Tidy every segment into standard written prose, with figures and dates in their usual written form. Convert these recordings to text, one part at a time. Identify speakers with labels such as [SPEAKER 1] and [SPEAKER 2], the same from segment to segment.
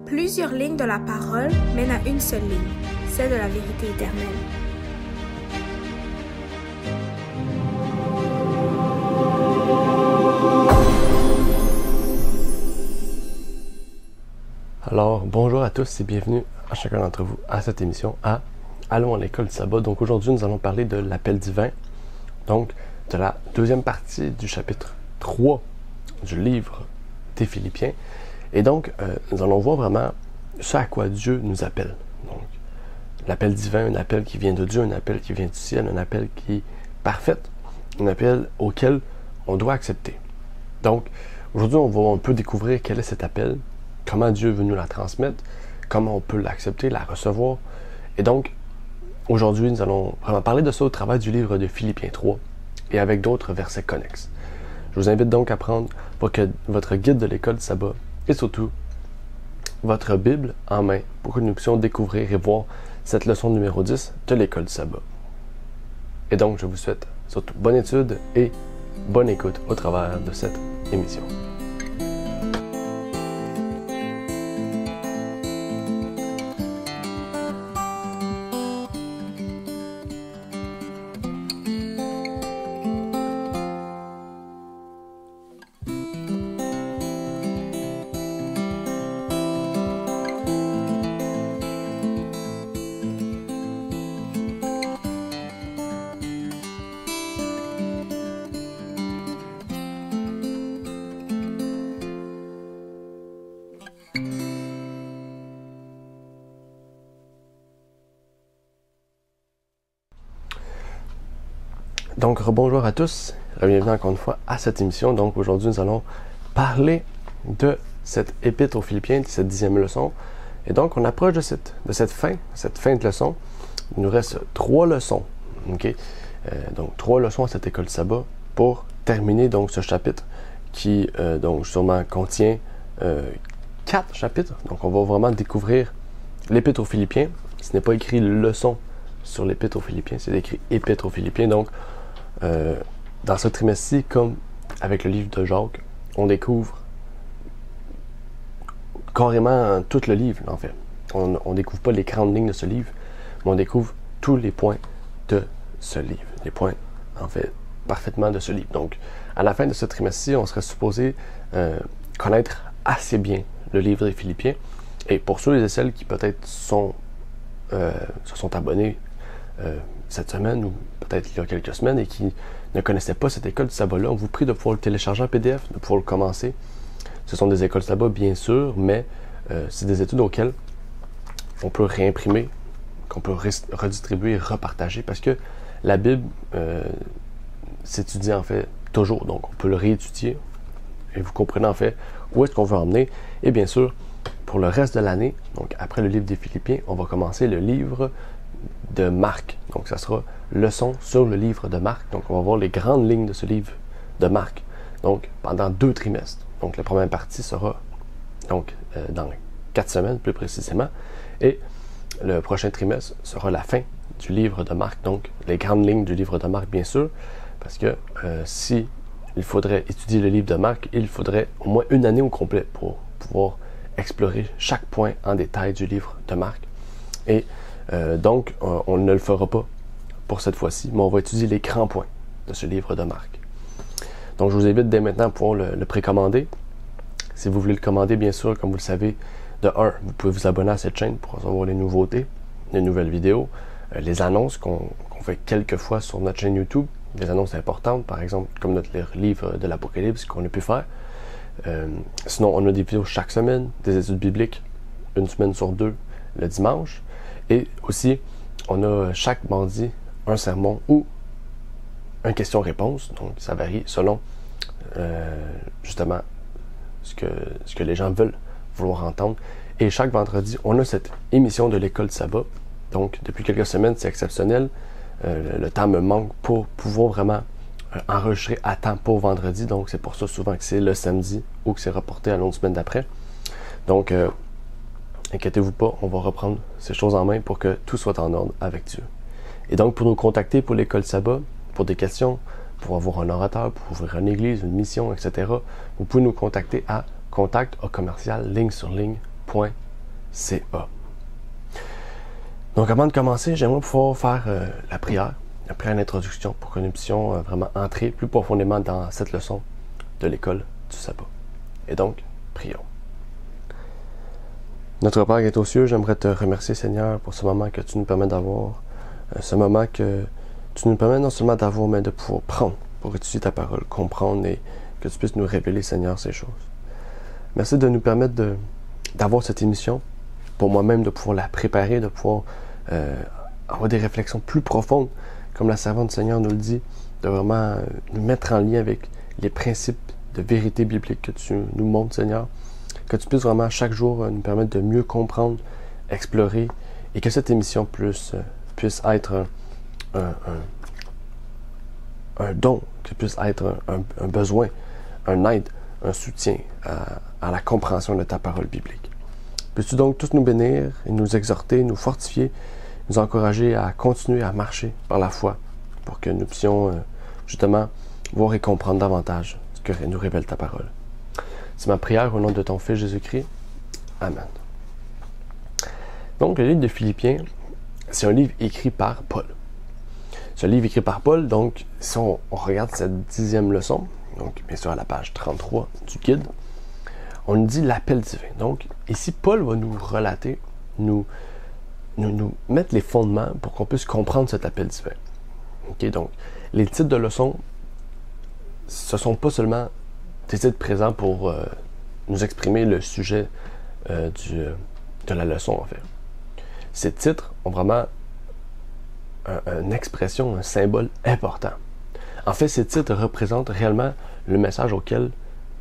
[SPEAKER 1] Plusieurs lignes de la parole mènent à une seule ligne, celle de la vérité éternelle.
[SPEAKER 2] Alors, bonjour à tous et bienvenue à chacun d'entre vous à cette émission à Allons à l'école du sabbat. Donc aujourd'hui, nous allons parler de l'appel divin, donc de la deuxième partie du chapitre 3 du livre des Philippiens. Et donc, nous allons voir vraiment ce à quoi Dieu nous appelle. Donc, l'appel divin, un appel qui vient de Dieu, un appel qui vient du ciel, un appel qui est parfait, un appel auquel on doit accepter. Donc, aujourd'hui, on va un peu découvrir quel est cet appel, comment Dieu veut nous la transmettre, comment on peut l'accepter, la recevoir. Et donc, aujourd'hui, nous allons vraiment parler de ça au travers du livre de Philippiens 3 et avec d'autres versets connexes. Je vous invite donc à prendre votre guide de l'école du sabbat et surtout votre Bible en main pour que nous puissions découvrir et voir cette leçon numéro 10 de l'école du sabbat. Et donc, je vous souhaite surtout bonne étude et bonne écoute au travers de cette émission. Donc, rebonjour à tous, bienvenue encore une fois à cette émission. Donc, aujourd'hui, nous allons parler de cette épître aux Philippiens, de cette 10e leçon. Et donc, on approche de cette fin de leçon. Il nous reste 3 leçons, ok? Donc, 3 leçons à cette école de sabbat pour terminer donc ce chapitre qui, donc, sûrement contient 4 chapitres. Donc, on va vraiment découvrir l'épître aux Philippiens. Ce n'est pas écrit leçon sur l'épître aux Philippiens, c'est écrit épître aux Philippiens. Donc, dans ce trimestre-ci, comme avec le livre de Jacques, on découvre carrément tout le livre, en fait. On ne découvre pas les grandes lignes de ce livre, mais on découvre tous les points de ce livre. Les points, en fait, parfaitement de ce livre. Donc, à la fin de ce trimestre-ci, on serait supposé connaître assez bien le livre des Philippiens. Et pour ceux et celles qui peut-être se sont abonnés cette semaine ou peut-être il y a quelques semaines et qui ne connaissaient pas cette école du sabbat-là, on vous prie de pouvoir le télécharger en PDF, de pouvoir le commencer. Ce sont des écoles du sabbat, bien sûr, mais c'est des études auxquelles on peut réimprimer, qu'on peut redistribuer et repartager parce que la Bible s'étudie en fait toujours, donc on peut le réétudier et vous comprenez en fait où est-ce qu'on veut emmener. Et bien sûr, pour le reste de l'année, donc après le livre des Philippiens, on va commencer le livre de Marc. Donc, ça sera leçon sur le livre de Marc. Donc, on va voir les grandes lignes de ce livre de Marc. Donc, pendant 2 trimestres. Donc, la première partie sera donc dans 4 semaines, plus précisément. Et le prochain trimestre sera la fin du livre de Marc. Donc, les grandes lignes du livre de Marc, bien sûr. Parce que si il faudrait étudier le livre de Marc, il faudrait au moins une année au complet pour pouvoir explorer chaque point en détail du livre de Marc. Et donc, on ne le fera pas pour cette fois-ci, mais on va étudier les grands points de ce livre de Marc. Donc, je vous invite dès maintenant à pouvoir le précommander. Si vous voulez le commander, bien sûr, comme vous le savez, de 1, vous pouvez vous abonner à cette chaîne pour recevoir les nouveautés, les nouvelles vidéos, les annonces qu'on fait quelques fois sur notre chaîne YouTube, des annonces importantes, par exemple, comme notre livre de l'Apocalypse qu'on a pu faire. Sinon, on a des vidéos chaque semaine, des études bibliques, une semaine sur 2, le dimanche. Et aussi, on a chaque mardi un sermon ou une question-réponse. Donc, ça varie selon justement ce que les gens veulent vouloir entendre. Et chaque vendredi, on a cette émission de l'école du sabbat. Donc, depuis quelques semaines, c'est exceptionnel. Le temps me manque pour pouvoir vraiment enregistrer à temps pour vendredi. Donc, c'est pour ça souvent que c'est le samedi ou que c'est reporté à l'autre semaine d'après. Donc, inquiétez-vous pas, on va reprendre ces choses en main pour que tout soit en ordre avec Dieu. Et donc, pour nous contacter pour l'école sabbat, pour des questions, pour avoir un orateur, pour ouvrir une église, une mission, etc., vous pouvez nous contacter à contact@lignesurligne.com. Donc, avant de commencer, j'aimerais pouvoir faire la prière d'introduction pour que nous puissions vraiment entrer plus profondément dans cette leçon de l'école du sabbat. Et donc, prions. Notre Père qui est aux cieux, j'aimerais te remercier, Seigneur, pour ce moment que tu nous permets d'avoir, ce moment que tu nous permets non seulement d'avoir, mais de pouvoir prendre pour étudier ta parole, comprendre et que tu puisses nous révéler, Seigneur, ces choses. Merci de nous permettre d'avoir cette émission, pour moi-même de pouvoir la préparer, de pouvoir avoir des réflexions plus profondes, comme la servante du Seigneur nous le dit, de vraiment nous mettre en lien avec les principes de vérité biblique que tu nous montres, Seigneur, que tu puisses vraiment chaque jour nous permettre de mieux comprendre, explorer, et que cette émission puisse être un don, que puisse être un besoin, un aide, un soutien à la compréhension de ta parole biblique. Peux-tu donc tous nous bénir et nous exhorter, nous fortifier, nous encourager à continuer à marcher par la foi pour que nous puissions justement voir et comprendre davantage ce que nous révèle ta parole. C'est ma prière au nom de ton Fils Jésus-Christ. Amen. Donc, le livre de Philippiens, c'est un livre écrit par Paul. C'est un livre écrit par Paul, donc si on regarde cette 10e leçon, donc bien sûr à la page 33 du guide, on nous dit l'appel divin. Donc, ici, Paul va nous relater, nous mettre les fondements pour qu'on puisse comprendre cet appel divin. OK, donc, les titres de leçons, ce ne sont pas seulement des titres présents pour nous exprimer le sujet de la leçon, en fait. Ces titres ont vraiment une expression, un symbole important. En fait, ces titres représentent réellement le message auquel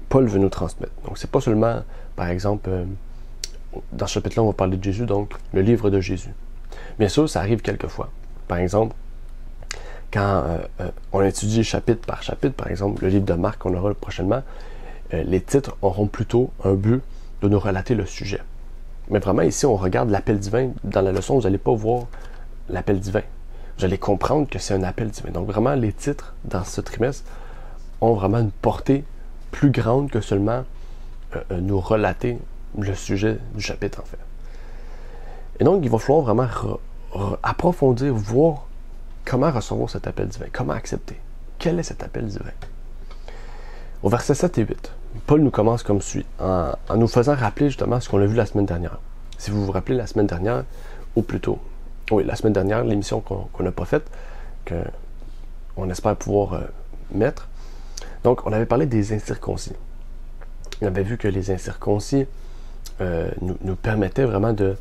[SPEAKER 2] Paul veut nous transmettre. Donc, c'est pas seulement, par exemple, dans ce chapitre-là, on va parler de Jésus, donc le livre de Jésus. Bien sûr, ça arrive quelquefois. Par exemple, quand on étudie chapitre par chapitre, par exemple, le livre de Marc qu'on aura prochainement, les titres auront plutôt un but de nous relater le sujet. Mais vraiment, ici, on regarde l'appel divin. Dans la leçon, vous n'allez pas voir l'appel divin. Vous allez comprendre que c'est un appel divin. Donc, vraiment, les titres dans ce trimestre ont vraiment une portée plus grande que seulement nous relater le sujet du chapitre, en fait. Et donc, il va falloir vraiment approfondir, voir comment recevoir cet appel divin, comment accepter. Quel est cet appel divin? Au verset 7 et 8, Paul nous commence comme suit, en nous faisant rappeler justement ce qu'on a vu la semaine dernière. Si vous vous rappelez, la semaine dernière, ou plutôt, oui, la semaine dernière, l'émission qu'on n'a pas faite, qu'on espère pouvoir mettre. Donc, on avait parlé des incirconcis. On avait vu que les incirconcis nous permettaient vraiment de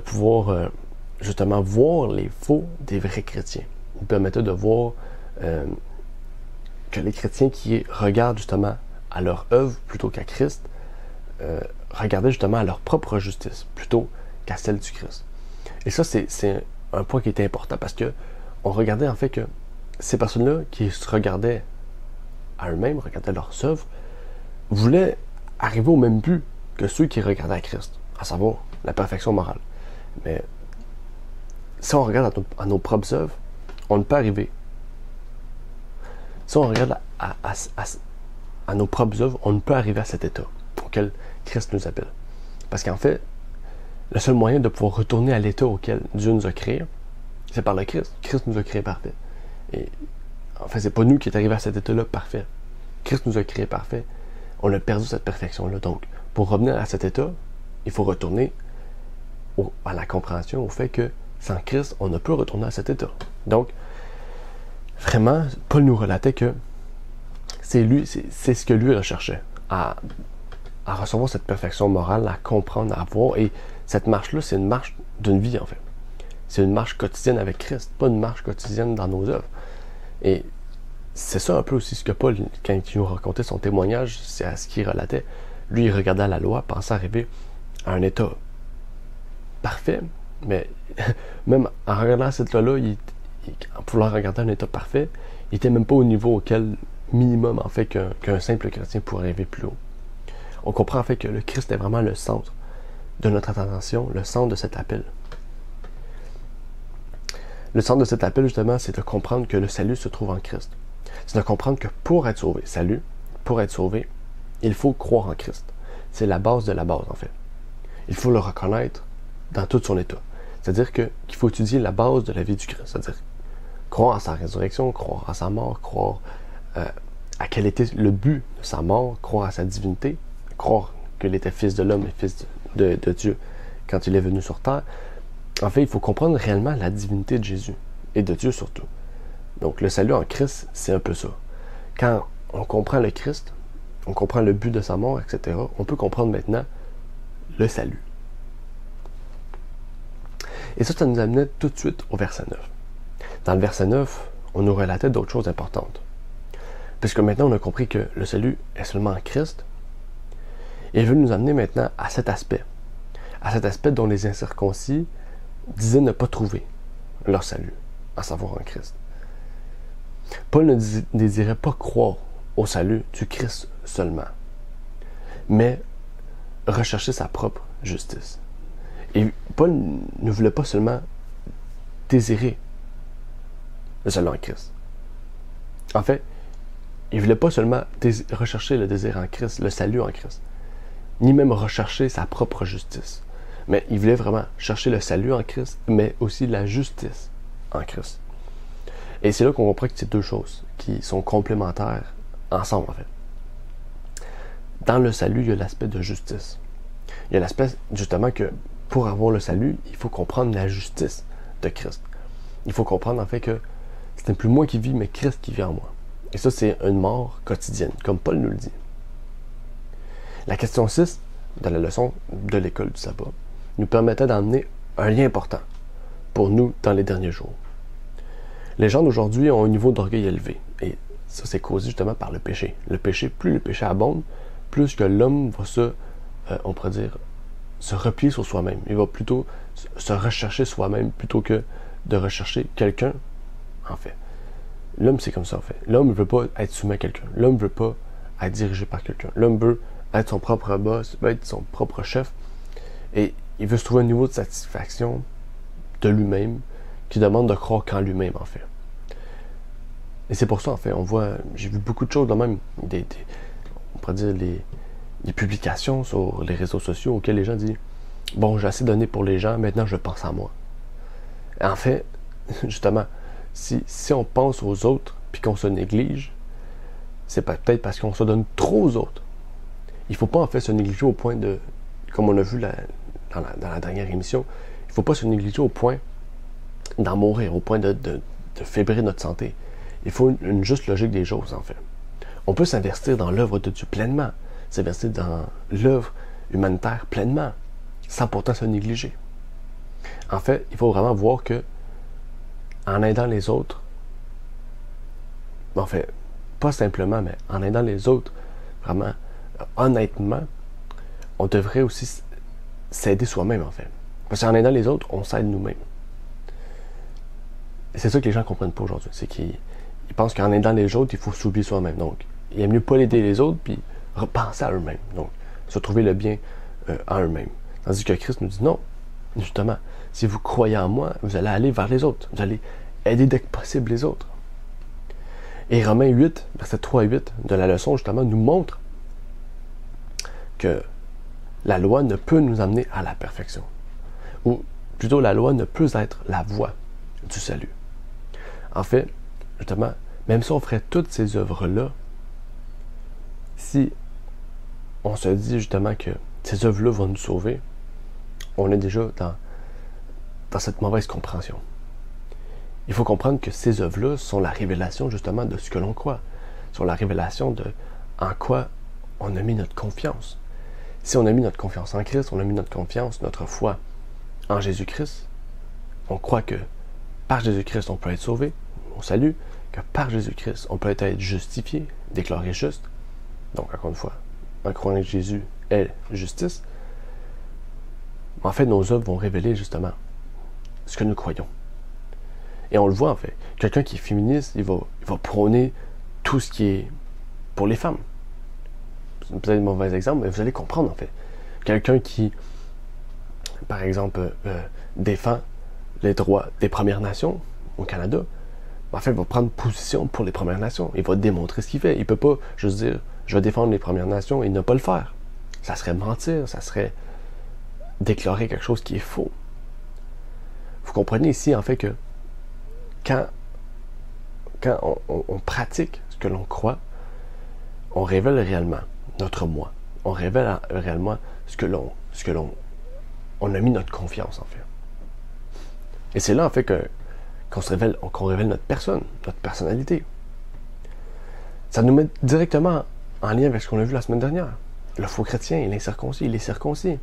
[SPEAKER 2] pouvoir justement voir les faux des vrais chrétiens. Nous permettaient de voir que les chrétiens qui regardent justement à leur œuvre plutôt qu'à Christ, regardaient justement à leur propre justice plutôt qu'à celle du Christ. Et ça, c'est un point qui était important parce que on regardait en fait que ces personnes-là qui se regardaient à eux-mêmes, regardaient leurs œuvres, voulaient arriver au même but que ceux qui regardaient à Christ, à savoir la perfection morale. Mais si on regarde à nos propres œuvres, on ne peut arriver. Si on regarde à nos propres œuvres, on ne peut arriver à cet état auquel Christ nous appelle. Parce qu'en fait, le seul moyen de pouvoir retourner à l'état auquel Dieu nous a créés, c'est par le Christ. Christ nous a créés parfaits. Et en fait, c'est pas nous qui est arrivé à cet état-là parfait. Christ nous a créés parfaits. On a perdu cette perfection-là. Donc, pour revenir à cet état, il faut retourner à la compréhension, au fait que sans Christ, on ne peut retourner à cet état. Donc, vraiment, Paul nous relatait que c'est ce que lui recherchait, à recevoir cette perfection morale, à comprendre, à voir. Et cette marche-là, c'est une marche d'une vie, en fait. C'est une marche quotidienne avec Christ, pas une marche quotidienne dans nos œuvres. Et c'est ça un peu aussi ce que Paul, quand il nous racontait son témoignage, c'est à ce qu'il relatait. Lui, il regardait la loi, pensait arriver à un état parfait, mais même en regardant cette loi-là, en voulant regarder un état parfait, il n'était même pas au niveau auquel minimum, en fait, qu'un simple chrétien pourrait arriver plus haut. On comprend en fait que le Christ est vraiment le centre de notre attention, le centre de cet appel. Le centre de cet appel, justement, c'est de comprendre que le salut se trouve en Christ. C'est de comprendre que pour être sauvé, il faut croire en Christ. C'est la base de la base, en fait. il faut le reconnaître dans tout son état. C'est-à-dire qu'il faut étudier la base de la vie du Christ. C'est-à-dire croire à sa résurrection, croire à sa mort, croire à quel était le but de sa mort, croire à sa divinité, croire qu'il était fils de l'homme et fils de Dieu quand il est venu sur terre. En fait, il faut comprendre réellement la divinité de Jésus et de Dieu surtout. Donc le salut en Christ, c'est un peu ça. Quand on comprend le Christ, on comprend le but de sa mort, etc., on peut comprendre maintenant le salut. Et ça nous amenait tout de suite au verset 9. Dans le verset 9, on nous relatait d'autres choses importantes. Puisque maintenant, on a compris que le salut est seulement en Christ, et il veut nous amener maintenant à cet aspect dont les incirconcis disaient ne pas trouver leur salut, à savoir en Christ. Paul ne désirait pas croire au salut du Christ seulement, mais rechercher sa propre justice. Et Paul ne voulait pas seulement désirer le salut en Christ. En fait, il ne voulait pas seulement rechercher le désir en Christ, le salut en Christ, ni même rechercher sa propre justice. Mais il voulait vraiment chercher le salut en Christ, mais aussi la justice en Christ. Et c'est là qu'on comprend que c'est deux choses qui sont complémentaires ensemble, en fait. Dans le salut, il y a l'aspect de justice. Il y a l'aspect, justement, que pour avoir le salut, il faut comprendre la justice de Christ. Il faut comprendre, en fait, que ce n'est plus moi qui vis, mais Christ qui vit en moi. Et ça, c'est une mort quotidienne, comme Paul nous le dit. La question 6 de la leçon de l'école du sabbat nous permettait d'emmener un lien important pour nous dans les derniers jours. Les gens d'aujourd'hui ont un niveau d'orgueil élevé, et ça, c'est causé justement par le péché. Le péché, plus le péché abonde, plus que l'homme va on pourrait dire, se replier sur soi-même. Il va plutôt se rechercher soi-même plutôt que de rechercher quelqu'un, en fait. L'homme, c'est comme ça, en fait. L'homme ne veut pas être soumis à quelqu'un. L'homme ne veut pas être dirigé par quelqu'un. L'homme veut être son propre boss, veut être son propre chef. Et il veut se trouver un niveau de satisfaction de lui-même qui demande de croire qu'en lui-même, en fait. Et c'est pour ça, en fait, j'ai vu beaucoup de choses de même, on pourrait dire des publications sur les réseaux sociaux auxquelles les gens disent « Bon, j'ai assez donné pour les gens, maintenant je pense à moi. » En fait, justement, si on pense aux autres puis qu'on se néglige, c'est peut-être parce qu'on se donne trop aux autres. Il ne faut pas en fait se négliger au point de, comme on a vu dans la dernière émission, il ne faut pas se négliger au point d'en mourir, au point de fébrer notre santé. Il faut une juste logique des choses, en fait. On peut s'investir dans l'œuvre de Dieu pleinement, s'investir dans l'œuvre humanitaire pleinement, sans pourtant se négliger. En fait, il faut vraiment voir que en aidant les autres, en fait, pas simplement, mais en aidant les autres, vraiment, honnêtement, on devrait aussi s'aider soi-même, en fait. Parce qu'en aidant les autres, on s'aide nous-mêmes. Et c'est ça que les gens ne comprennent pas aujourd'hui. C'est qu'ils pensent qu'en aidant les autres, il faut s'oublier soi-même. Donc, il est mieux pas aider les autres, puis repenser à eux-mêmes. Donc, se trouver le bien en eux-mêmes. Tandis que Christ nous dit non, justement, si vous croyez en moi, vous allez aller vers les autres. Vous allez aider dès que possible les autres. Et Romains 8, versets 3 et 8 de la leçon, justement, nous montre que la loi ne peut nous amener à la perfection. Ou plutôt, la loi ne peut être la voie du salut. En fait, justement, même si on ferait toutes ces œuvres-là, si on se dit justement que ces œuvres-là vont nous sauver, on est déjà dans cette mauvaise compréhension. Il faut comprendre que ces œuvres-là sont la révélation justement de ce que l'on croit, sont la révélation de en quoi on a mis notre confiance. Si on a mis notre confiance en Christ, on a mis notre confiance, notre foi en Jésus-Christ, on croit que par Jésus-Christ, on peut être sauvé, au salut, que par Jésus-Christ, on peut être justifié, déclaré juste. Donc, encore une fois, en croyant que Jésus est justice, en fait, nos œuvres vont révéler justement ce que nous croyons. Et on le voit, en fait. Quelqu'un qui est féministe, il va prôner tout ce qui est pour les femmes. C'est peut-être un mauvais exemple, mais vous allez comprendre, en fait. Quelqu'un qui, par exemple, défend les droits des Premières Nations au Canada, en fait, il va prendre position pour les Premières Nations. Il va démontrer ce qu'il fait. Il ne peut pas juste dire « je vais défendre les Premières Nations » et ne pas le faire. Ça serait mentir, ça serait déclarer quelque chose qui est faux. Vous comprenez ici, en fait, que quand on pratique ce que l'on croit, on révèle réellement notre moi. On révèle réellement ce que l'on a mis notre confiance, en fait. Et c'est là, en fait, qu'on révèle notre personne, notre personnalité. Ça nous met directement en lien avec ce qu'on a vu la semaine dernière. Le faux chrétien et l'incirconcis, les circoncis.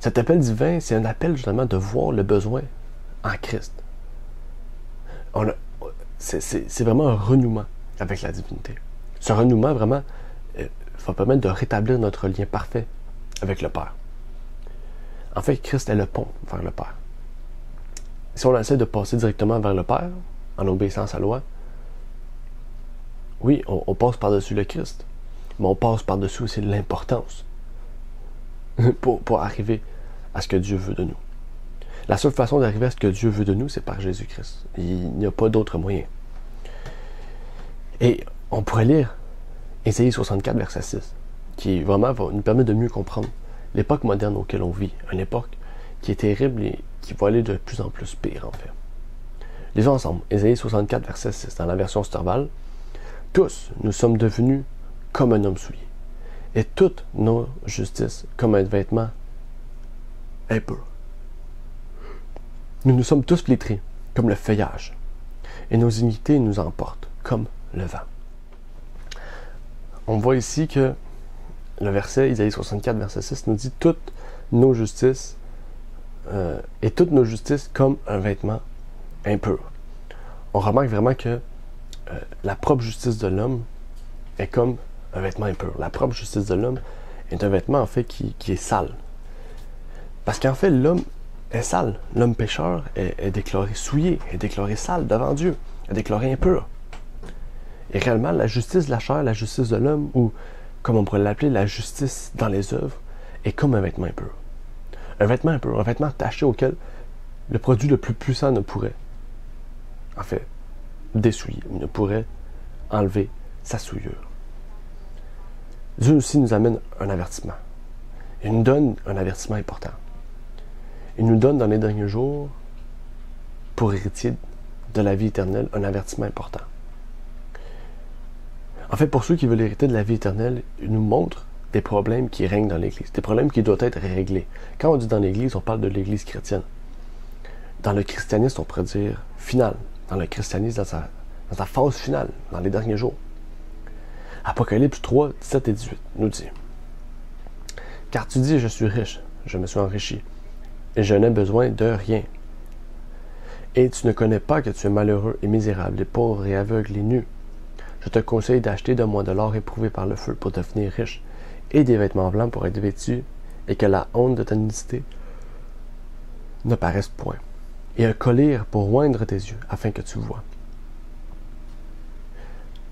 [SPEAKER 2] Cet appel divin, c'est un appel justement de voir le besoin en Christ. C'est vraiment un renouement avec la divinité. Ce renouement, vraiment, va permettre de rétablir notre lien parfait avec le Père. En fait, Christ est le pont vers le Père. Si on essaie de passer directement vers le Père, en obéissance à la loi, oui, on passe par-dessus le Christ, mais on passe par-dessus aussi l'importance pour arriver à ce que Dieu veut de nous. La seule façon d'arriver à ce que Dieu veut de nous, c'est par Jésus-Christ. Il n'y a pas d'autre moyen. Et on pourrait lire Ésaïe 64, verset 6, qui vraiment va nous permettre de mieux comprendre l'époque moderne auquel on vit, une époque qui est terrible et qui va aller de plus en plus pire, en fait. Lisons ensemble, Ésaïe 64, verset 6, dans la version Sterval. « Tous, nous sommes devenus comme un homme souillé, et toutes nos justices comme un vêtement impur. Nous nous sommes tous flétris comme le feuillage, et nos iniquités nous emportent comme le vent. » On voit ici que le verset, Isaïe 64, verset 6, nous dit « Toutes nos justices et toutes nos justices comme un vêtement impur. » On remarque vraiment que la propre justice de l'homme est comme un vêtement impur. La propre justice de l'homme est un vêtement, en fait, qui est sale. Parce qu'en fait, l'homme est sale. L'homme pécheur est déclaré souillé, est déclaré sale devant Dieu, est déclaré impur. Et réellement, la justice de la chair, la justice de l'homme, ou comme on pourrait l'appeler, la justice dans les œuvres, est comme un vêtement impur. Un vêtement impur, un vêtement taché auquel le produit le plus puissant ne pourrait, en fait, dessouiller, ne pourrait enlever sa souillure. Dieu aussi nous amène un avertissement. Il nous donne un avertissement important. Il nous donne dans les derniers jours, pour héritier de la vie éternelle, un avertissement important. En fait, pour ceux qui veulent hériter de la vie éternelle, il nous montre des problèmes qui règnent dans l'Église, des problèmes qui doivent être réglés. Quand on dit dans l'Église, on parle de l'Église chrétienne. Dans le christianisme, on pourrait dire final. Dans le christianisme, dans sa phase finale, dans les derniers jours. Apocalypse 3, 17 et 18 nous dit « Car tu dis, je suis riche, je me suis enrichi, et je n'ai besoin de rien. Et tu ne connais pas que tu es malheureux et misérable, et pauvre et aveugle et nu. Je te conseille d'acheter de moi de l'or éprouvé par le feu pour devenir riche, et des vêtements blancs pour être vêtu, et que la honte de ta nudité ne paraisse point, et un collier pour oindre tes yeux, afin que tu vois. »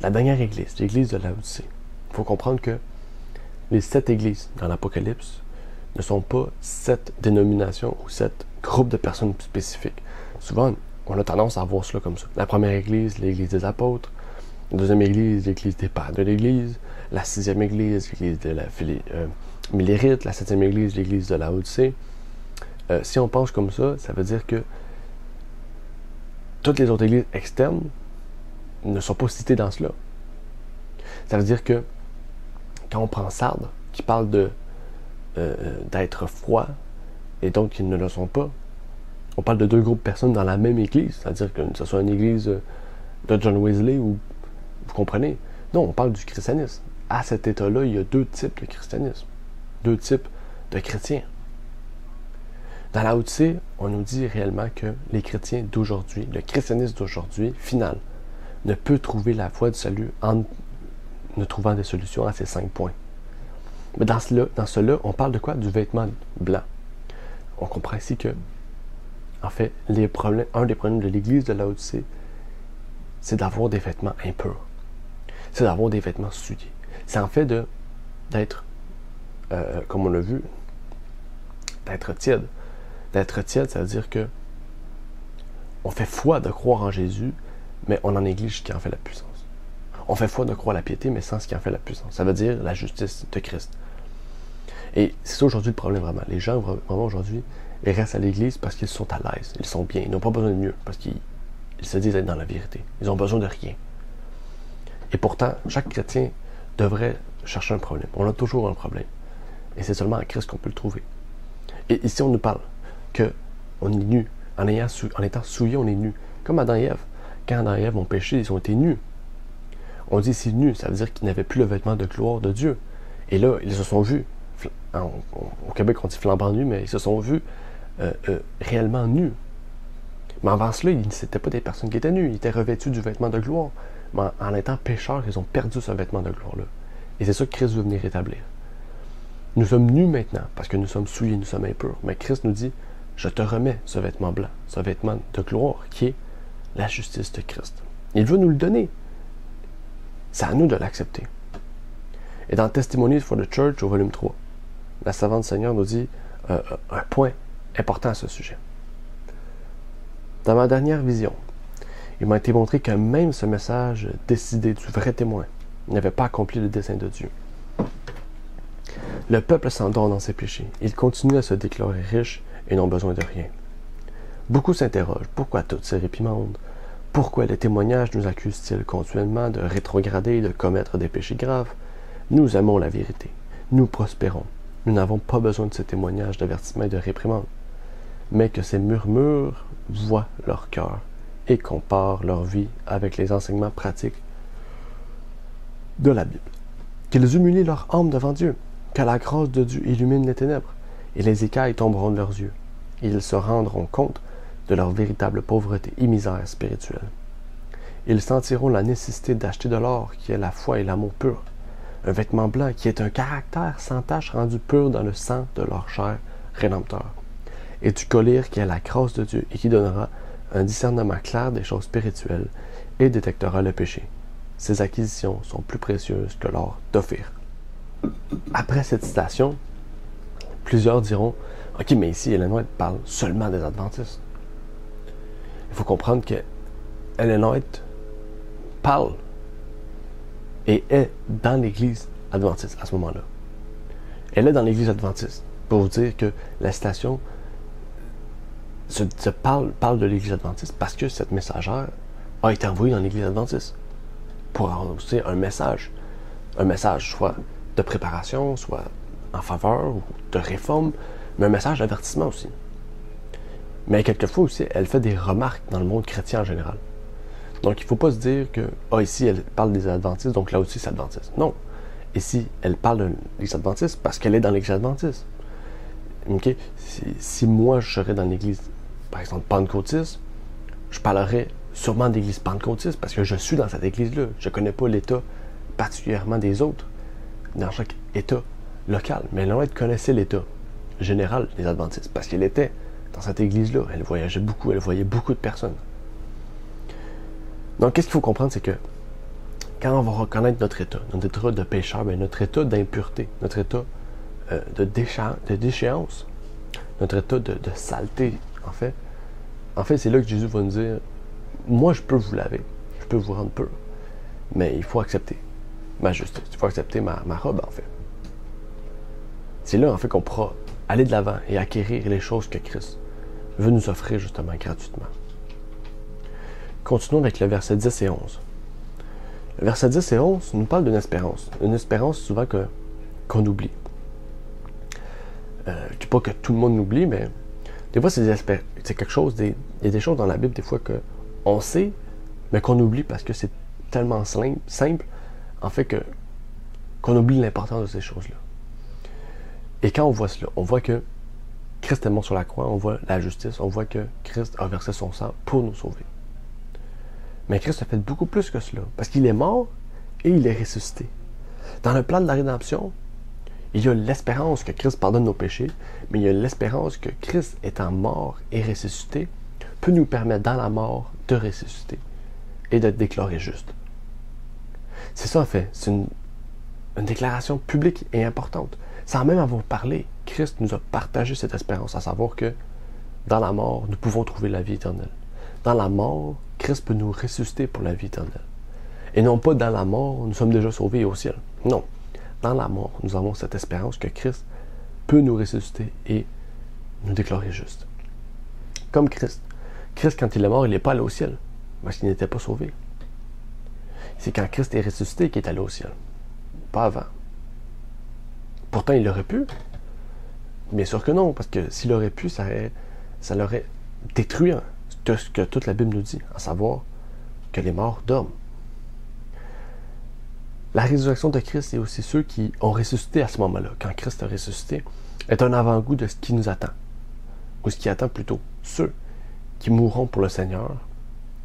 [SPEAKER 2] La dernière église, l'église de Laodicée. Il faut comprendre que les 7 églises dans l'Apocalypse ne sont pas 7 dénominations ou 7 groupes de personnes spécifiques. Souvent, on a tendance à voir cela comme ça. La première église, l'église des apôtres. La deuxième église, l'église des pères de l'église. La 6e église, l'église de la Millérite. La 7e église, l'église de Laodicée. Si on pense comme ça, ça veut dire que toutes les autres églises externes ne sont pas citées dans cela. Ça veut dire que quand on prend Sardes, qui parle d'être froid, et donc ils ne le sont pas, on parle de 2 groupes de personnes dans la même église, c'est-à-dire que ce soit une église de John Wesley ou vous comprenez. Non, on parle du christianisme. À cet état-là, il y a 2 types de christianisme, 2 types de chrétiens. Dans la Laodicée, on nous dit réellement que les chrétiens d'aujourd'hui, le christianisme d'aujourd'hui, final, ne peut trouver la voie du salut en ne trouvant des solutions à ces 5 points. Mais dans cela, on parle de quoi? Du vêtement blanc. On comprend ici que, en fait, un des problèmes de l'Église de Laodicée, c'est d'avoir des vêtements impurs. C'est d'avoir des vêtements souillés. C'est en fait d'être, comme on l'a vu, d'être tiède. D'être tiède, ça veut dire que on fait foi de croire en Jésus, mais on en néglige ce qui en fait la puissance. On fait foi de croire à la piété, mais sans ce qui en fait la puissance. Ça veut dire la justice de Christ. Et c'est ça aujourd'hui le problème vraiment. Les gens vraiment aujourd'hui, ils restent à l'église parce qu'ils sont à l'aise, ils sont bien, ils n'ont pas besoin de mieux, parce qu'ils se disent être dans la vérité. Ils ont besoin de rien. Et pourtant, chaque chrétien devrait chercher un problème. On a toujours un problème. Et c'est seulement en Christ qu'on peut le trouver. Et ici, on nous parle qu'on est nu. En étant souillés, on est nu. Comme Adam et Ève. Quand Adam et Ève ont péché, ils ont été nus. On dit c'est nu, ça veut dire qu'ils n'avaient plus le vêtement de gloire de Dieu. Et là, ils se sont vus. Au Québec, on dit flambant nus, mais ils se sont vus réellement nus. Mais avant cela, ils n'étaient pas des personnes qui étaient nues. Ils étaient revêtus du vêtement de gloire. Mais en étant pécheurs, ils ont perdu ce vêtement de gloire-là. Et c'est ça que Christ veut venir rétablir. Nous sommes nus maintenant, parce que nous sommes souillés, nous sommes impurs. Mais Christ nous dit, je te remets ce vêtement blanc, ce vêtement de gloire, qui est la justice de Christ. Il veut nous le donner. C'est à nous de l'accepter. Et dans Testimonies for the Church, au volume 3, la servante du Seigneur nous dit un point important à ce sujet. Dans ma dernière vision, il m'a été montré que même ce message décidé du vrai témoin n'avait pas accompli le dessein de Dieu. Le peuple s'endort dans ses péchés. Il continue à se déclarer riche et n'ont besoin de rien. Beaucoup s'interrogent. Pourquoi toutes ces réprimandes? Pourquoi les témoignages nous accusent-ils continuellement de rétrograder et de commettre des péchés graves? Nous aimons la vérité. Nous prospérons. Nous n'avons pas besoin de ces témoignages d'avertissement et de réprimandes. Mais que ces murmures voient leur cœur et comparent leur vie avec les enseignements pratiques de la Bible. Qu'ils humilient leur âme devant Dieu, que la grâce de Dieu illumine les ténèbres, et les écailles tomberont de leurs yeux. Ils se rendront compte de leur véritable pauvreté et misère spirituelle. Ils sentiront la nécessité d'acheter de l'or qui est la foi et l'amour pur, un vêtement blanc qui est un caractère sans tache rendu pur dans le sang de leur chair rédempteur, et du collier qui est la grâce de Dieu et qui donnera un discernement clair des choses spirituelles et détectera le péché. Ces acquisitions sont plus précieuses que l'or d'Ophir. Après cette citation, plusieurs diront « Ok, mais ici, Ellen White parle seulement des Adventistes. » Il faut comprendre que Ellen White parle et est dans l'Église adventiste à ce moment-là. Elle est dans l'Église adventiste. Pour vous dire que la citation parle de l'Église adventiste parce que cette messagère a été envoyée dans l'Église adventiste pour annoncer un message soit de préparation, soit en faveur ou de réforme, mais un message d'avertissement aussi. Mais quelquefois aussi, elle fait des remarques dans le monde chrétien en général. Donc il ne faut pas se dire que ici elle parle des adventistes, donc là aussi c'est adventiste. Non. Ici, elle parle de l'Église adventiste parce qu'elle est dans l'Église adventiste. Okay? Si moi je serais dans l'Église, par exemple, pentecôtiste, je parlerais sûrement d'Église pentecôtiste parce que je suis dans cette Église-là. Je ne connais pas l'État particulièrement des autres, dans chaque État local. Mais Ellen White connaissait l'État général des adventistes parce qu'elle était dans cette Église-là. Elle voyageait beaucoup, elle voyait beaucoup de personnes. Donc, qu'est-ce qu'il faut comprendre, c'est que quand on va reconnaître notre état de pécheur, bien, notre état d'impureté, notre état de déchéance, notre état de saleté, en fait, c'est là que Jésus va nous dire, moi, je peux vous laver, je peux vous rendre pur, mais il faut accepter ma justice, il faut accepter ma robe, en fait. C'est là, en fait, qu'on pourra aller de l'avant et acquérir les choses que Christ veut nous offrir, justement, gratuitement. Continuons avec le verset 10 et 11. Le verset 10 et 11 nous parle d'une espérance souvent qu'on oublie. Je ne dis pas que tout le monde l'oublie, mais des fois, c'est quelque chose, il y a des choses dans la Bible, des fois, qu'on sait, mais qu'on oublie parce que c'est tellement simple, en fait, qu'on oublie l'importance de ces choses-là. Et quand on voit cela, on voit que Christ est mort sur la croix, on voit la justice, on voit que Christ a versé son sang pour nous sauver. Mais Christ a fait beaucoup plus que cela, parce qu'il est mort et il est ressuscité. Dans le plan de la rédemption, il y a l'espérance que Christ pardonne nos péchés, mais il y a l'espérance que Christ, étant mort et ressuscité, peut nous permettre dans la mort de ressusciter et d'être déclaré juste. C'est ça en fait, c'est une déclaration publique et importante. Sans même avoir parlé, Christ nous a partagé cette espérance, à savoir que dans la mort, nous pouvons trouver la vie éternelle. Dans la mort, Christ peut nous ressusciter pour la vie éternelle. Et non pas dans la mort, nous sommes déjà sauvés au ciel. Non. Dans la mort, nous avons cette espérance que Christ peut nous ressusciter et nous déclarer justes. Comme Christ. Christ, quand il est mort, il n'est pas allé au ciel, parce qu'il n'était pas sauvé. C'est quand Christ est ressuscité qu'il est allé au ciel, pas avant. Pourtant, il aurait pu. Bien sûr que non, parce que s'il aurait pu, ça l'aurait détruit ce que toute la Bible nous dit, à savoir que les morts dorment. La résurrection de Christ et aussi ceux qui ont ressuscité à ce moment-là, quand Christ a ressuscité, est un avant-goût de ce qui nous attend. Ou ce qui attend plutôt ceux qui mourront pour le Seigneur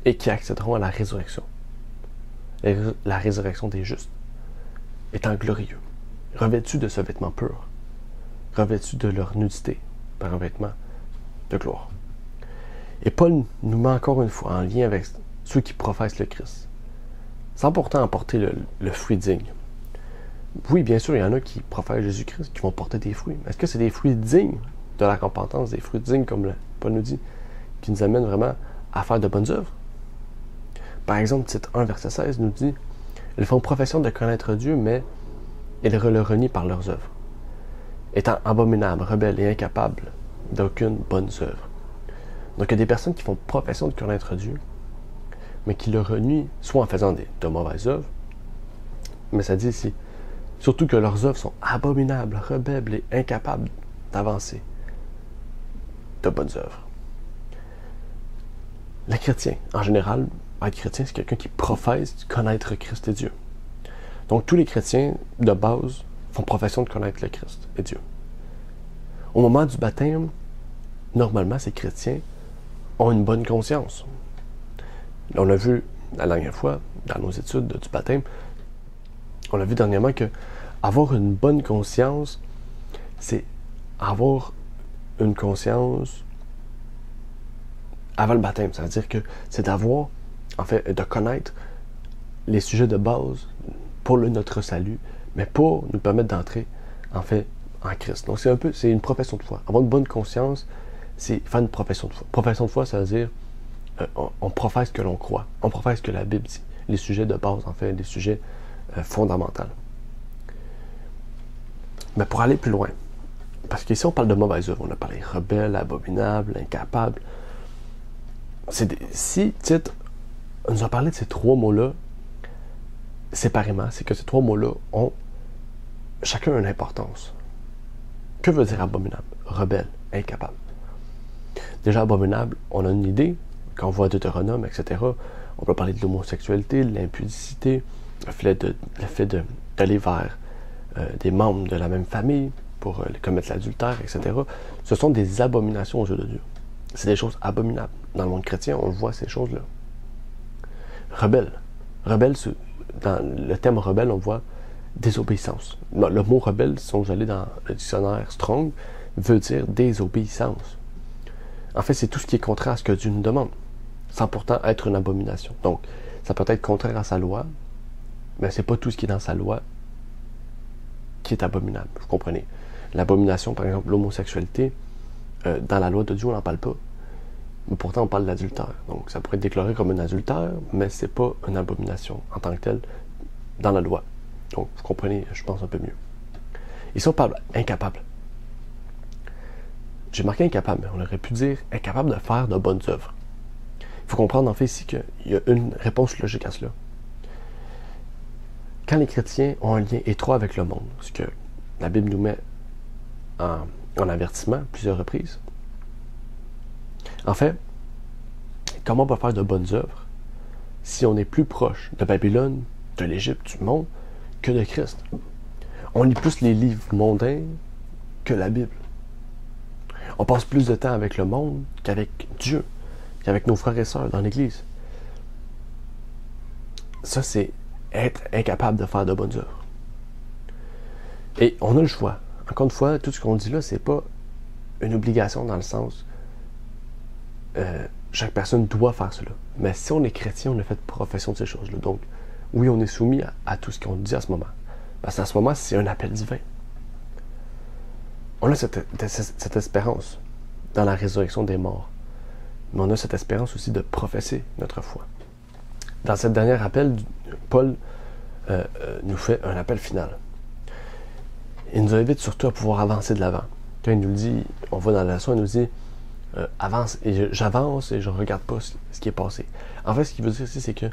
[SPEAKER 2] et qui accéderont à la résurrection. La résurrection des justes, étant glorieux, revêtus de ce vêtement pur, revêtus de leur nudité par un vêtement de gloire. Et Paul nous met encore une fois en lien avec ceux qui professent le Christ, sans pourtant emporter le fruit digne. Oui, bien sûr, il y en a qui professent Jésus-Christ, qui vont porter des fruits. Mais est-ce que c'est des fruits dignes de la repentance, des fruits dignes, comme Paul nous dit, qui nous amènent vraiment à faire de bonnes œuvres? Par exemple, titre 1, verset 16 nous dit « Ils font profession de connaître Dieu, mais ils le renient par leurs œuvres, étant abominables, rebelles et incapables d'aucune bonne œuvre. » Donc, il y a des personnes qui font profession de connaître Dieu, mais qui le renient soit en faisant de mauvaises œuvres, mais ça dit ici, surtout que leurs œuvres sont abominables, rebelles et incapables d'avancer de bonnes œuvres. Les chrétiens, en général, être chrétien, c'est quelqu'un qui professe connaître Christ et Dieu. Donc, tous les chrétiens, de base, font profession de connaître le Christ et Dieu. Au moment du baptême, normalement, ces chrétiens ont une bonne conscience. On l'a vu la dernière fois, dans nos études du baptême, on a vu dernièrement que avoir une bonne conscience, c'est avoir une conscience avant le baptême. Ça veut dire que c'est d'avoir, en fait, de connaître les sujets de base pour notre salut, mais pour nous permettre d'entrer, en fait, en Christ. Donc, c'est une profession de foi. Avoir une bonne conscience, c'est faire une profession de foi. Profession de foi, ça veut dire on professe que l'on croit. On professe que la Bible dit. Les sujets de base, en fait, les sujets fondamentaux. Mais pour aller plus loin, parce qu'ici on parle de mauvaises œuvres, on a parlé rebelle, abominable, incapable. Si Tite nous a parlé de ces trois mots-là séparément, c'est que ces trois mots-là ont chacun une importance. Que veut dire abominable, rebelle, incapable? Déjà abominable, on a une idée, quand on voit Deutéronome, etc., on peut parler de l'homosexualité, de l'impudicité, le fait d'aller vers des membres de la même famille pour commettre l'adultère, etc. Ce sont des abominations aux yeux de Dieu. C'est des choses abominables. Dans le monde chrétien, on voit ces choses-là. Rebelle. Rebelle, dans le thème rebelle, on voit désobéissance. Le mot rebelle, si vous allez dans le dictionnaire Strong, veut dire désobéissance. En fait, c'est tout ce qui est contraire à ce que Dieu nous demande, sans pourtant être une abomination. Donc, ça peut être contraire à sa loi, mais c'est pas tout ce qui est dans sa loi qui est abominable. Vous comprenez? L'abomination, par exemple, l'homosexualité, dans la loi de Dieu, on n'en parle pas. Mais pourtant, on parle d'adultère. Donc, ça pourrait être déclaré comme un adultère, mais c'est pas une abomination en tant que telle dans la loi. Donc, vous comprenez, je pense, un peu mieux. Ici, on parle incapable. J'ai marqué incapable, mais on aurait pu dire incapable de faire de bonnes œuvres. Il faut comprendre, en fait, ici qu'il y a une réponse logique à cela. Quand les chrétiens ont un lien étroit avec le monde, ce que la Bible nous met en avertissement à plusieurs reprises, en fait, comment on peut faire de bonnes œuvres si on est plus proche de Babylone, de l'Égypte, du monde, que de Christ? On lit plus les livres mondains que la Bible. On passe plus de temps avec le monde qu'avec Dieu, qu'avec nos frères et sœurs dans l'Église. Ça, c'est être incapable de faire de bonnes œuvres. Et on a le choix. Encore une fois, tout ce qu'on dit là, c'est pas une obligation dans le sens chaque personne doit faire cela. Mais si on est chrétien, on a fait profession de ces choses-là. Donc, oui, on est soumis à tout ce qu'on dit à ce moment. Parce qu'à ce moment, c'est un appel divin. On a cette espérance dans la résurrection des morts. Mais on a cette espérance aussi de professer notre foi. Dans cette dernière appel, Paul nous fait un appel final. il nous invite surtout à pouvoir avancer de l'avant. Quand il nous le dit, on va dans la leçon, il nous dit avance, et j'avance et je ne regarde pas ce qui est passé. En fait, ce qu'il veut dire ici, c'est que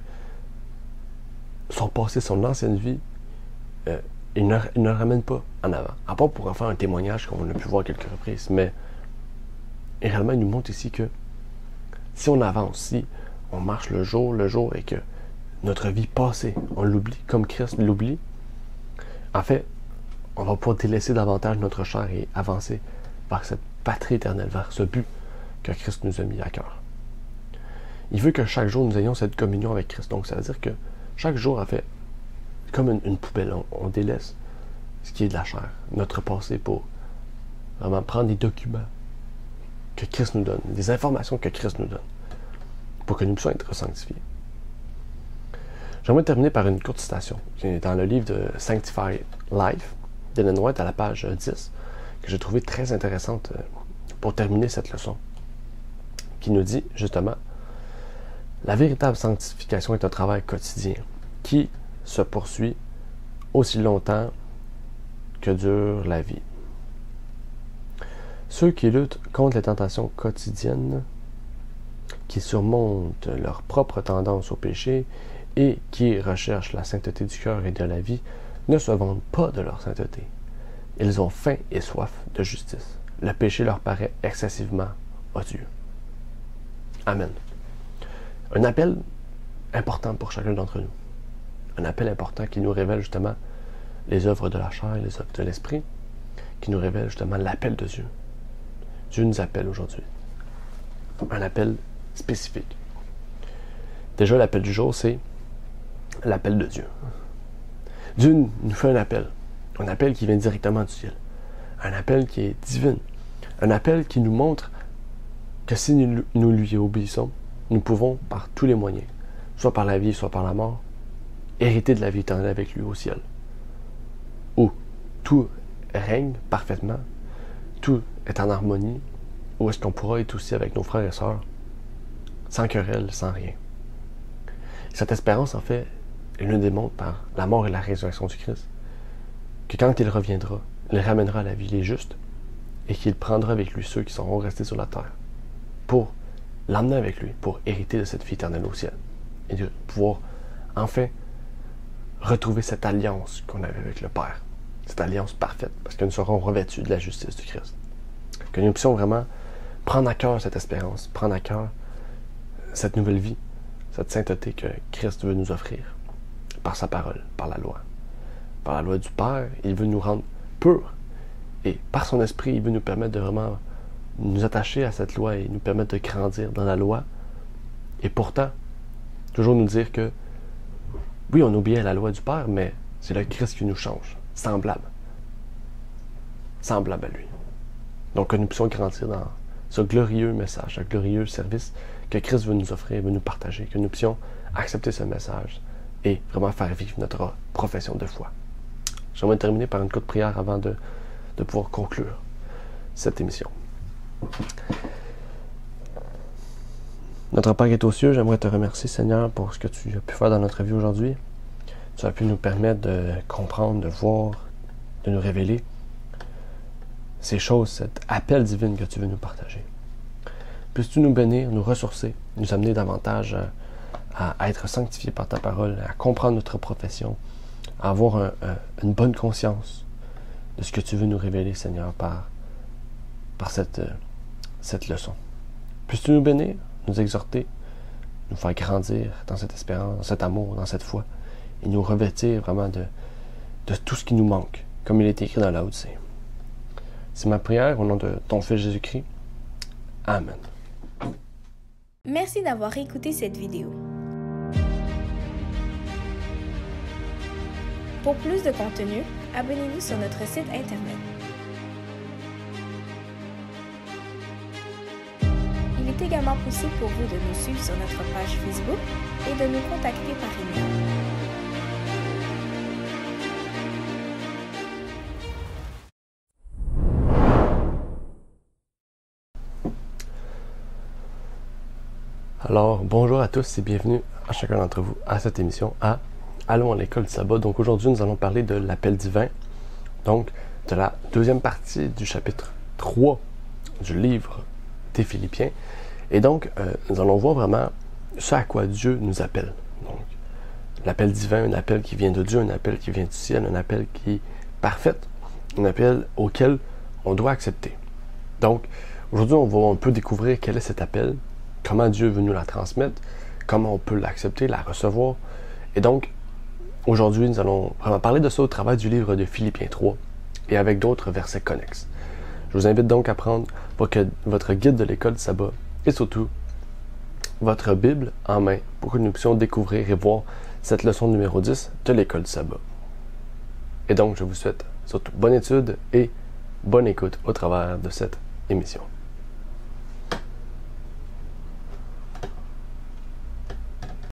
[SPEAKER 2] son passé, son ancienne vie, il ne le ramène pas en avant. À part pour en faire un témoignage qu'on a pu voir à quelques reprises, mais réellement, il nous montre ici que si on avance, si on marche le jour et que notre vie passée, on l'oublie, comme Christ l'oublie, en fait, on va pouvoir délaisser davantage notre chair et avancer vers cette patrie éternelle, vers ce but que Christ nous a mis à cœur. Il veut que chaque jour, nous ayons cette communion avec Christ. Donc, ça veut dire que chaque jour, en fait, comme une poubelle, on délaisse ce qui est de la chair, notre passé, pour vraiment prendre des documents que Christ nous donne, des informations que Christ nous donne, pour que nous puissions être sanctifiés. J'aimerais terminer par une courte citation, qui est dans le livre de Sanctify Life, d'Ellen White, à la page 10, que j'ai trouvé très intéressante pour terminer cette leçon, qui nous dit, justement, la véritable sanctification est un travail quotidien qui se poursuit aussi longtemps que dure la vie. Ceux qui luttent contre les tentations quotidiennes, qui surmontent leur propre tendance au péché et qui recherchent la sainteté du cœur et de la vie, ne se vantent pas de leur sainteté. Ils ont faim et soif de justice. Le péché leur paraît excessivement odieux. Amen. Un appel important pour chacun d'entre nous. Un appel important qui nous révèle justement les œuvres de la chair et les œuvres de l'esprit, qui nous révèle justement l'appel de Dieu. Dieu nous appelle aujourd'hui. Un appel spécifique. Déjà, l'appel du jour, c'est l'appel de Dieu. Dieu nous fait un appel qui vient directement du ciel, un appel qui est divin, un appel qui nous montre que si nous lui obéissons, nous pouvons, par tous les moyens, soit par la vie, soit par la mort, hériter de la vie éternelle avec lui au ciel, où tout règne parfaitement, tout est en harmonie, où est-ce qu'on pourra être aussi avec nos frères et sœurs, sans querelle, sans rien. Cette espérance, en fait, elle nous démontre par la mort et la résurrection du Christ, que quand il reviendra, il ramènera à la vie les justes, et qu'il prendra avec lui ceux qui seront restés sur la terre, pour l'emmener avec lui, pour hériter de cette vie éternelle au ciel, et de pouvoir, enfin, retrouver cette alliance qu'on avait avec le Père, cette alliance parfaite, parce que nous serons revêtus de la justice du Christ. Que nous puissions vraiment prendre à cœur cette espérance, prendre à cœur cette nouvelle vie, cette sainteté que Christ veut nous offrir, par sa parole, par la loi. Par la loi du Père, il veut nous rendre purs, et par son esprit, il veut nous permettre de vraiment nous attacher à cette loi et nous permettre de grandir dans la loi, et pourtant, toujours nous dire que oui, on obéit à la loi du Père, mais c'est le Christ qui nous change, semblable à lui. Donc que nous puissions grandir dans ce glorieux message, ce glorieux service que Christ veut nous offrir, veut nous partager, que nous puissions accepter ce message et vraiment faire vivre notre profession de foi. J'aimerais terminer par une courte prière avant de pouvoir conclure cette émission. Notre Père qui est aux cieux, j'aimerais te remercier, Seigneur, pour ce que tu as pu faire dans notre vie aujourd'hui. Tu as pu nous permettre de comprendre, de voir, de nous révéler ces choses, cet appel divin que tu veux nous partager. Puisses-tu nous bénir, nous ressourcer, nous amener davantage à être sanctifiés par ta parole, à comprendre notre profession, à avoir une bonne conscience de ce que tu veux nous révéler, Seigneur, par cette leçon. Puisses-tu nous bénir, nous exhorter, nous faire grandir dans cette espérance, dans cet amour, dans cette foi, et nous revêtir vraiment de tout ce qui nous manque, comme il est écrit dans la Odyssée. C'est ma prière au nom de ton Fils Jésus-Christ. Amen.
[SPEAKER 1] Merci d'avoir écouté cette vidéo. Pour plus de contenu, abonnez-vous sur notre site Internet. Il est également possible pour vous de nous suivre sur notre page Facebook et de nous contacter par email.
[SPEAKER 2] Alors, bonjour à tous et bienvenue à chacun d'entre vous à cette émission à Allons à l'école du sabbat. Donc aujourd'hui, nous allons parler de l'appel divin. Donc, de la deuxième partie du chapitre 3 du livre des Philippiens. Et donc, nous allons voir vraiment ce à quoi Dieu nous appelle. Donc, l'appel divin, un appel qui vient de Dieu, un appel qui vient du ciel, un appel qui est parfait, un appel auquel on doit accepter. Donc, aujourd'hui, on va un peu découvrir quel est cet appel, comment Dieu veut nous la transmettre, comment on peut l'accepter, la recevoir. Et donc, aujourd'hui, nous allons vraiment parler de ça au travers du livre de Philippiens 3 et avec d'autres versets connexes. Je vous invite donc à prendre votre guide de l'école du sabbat et surtout votre Bible en main pour que nous puissions découvrir et voir cette leçon numéro 10 de l'école du sabbat. Et donc, je vous souhaite surtout bonne étude et bonne écoute au travers de cette émission.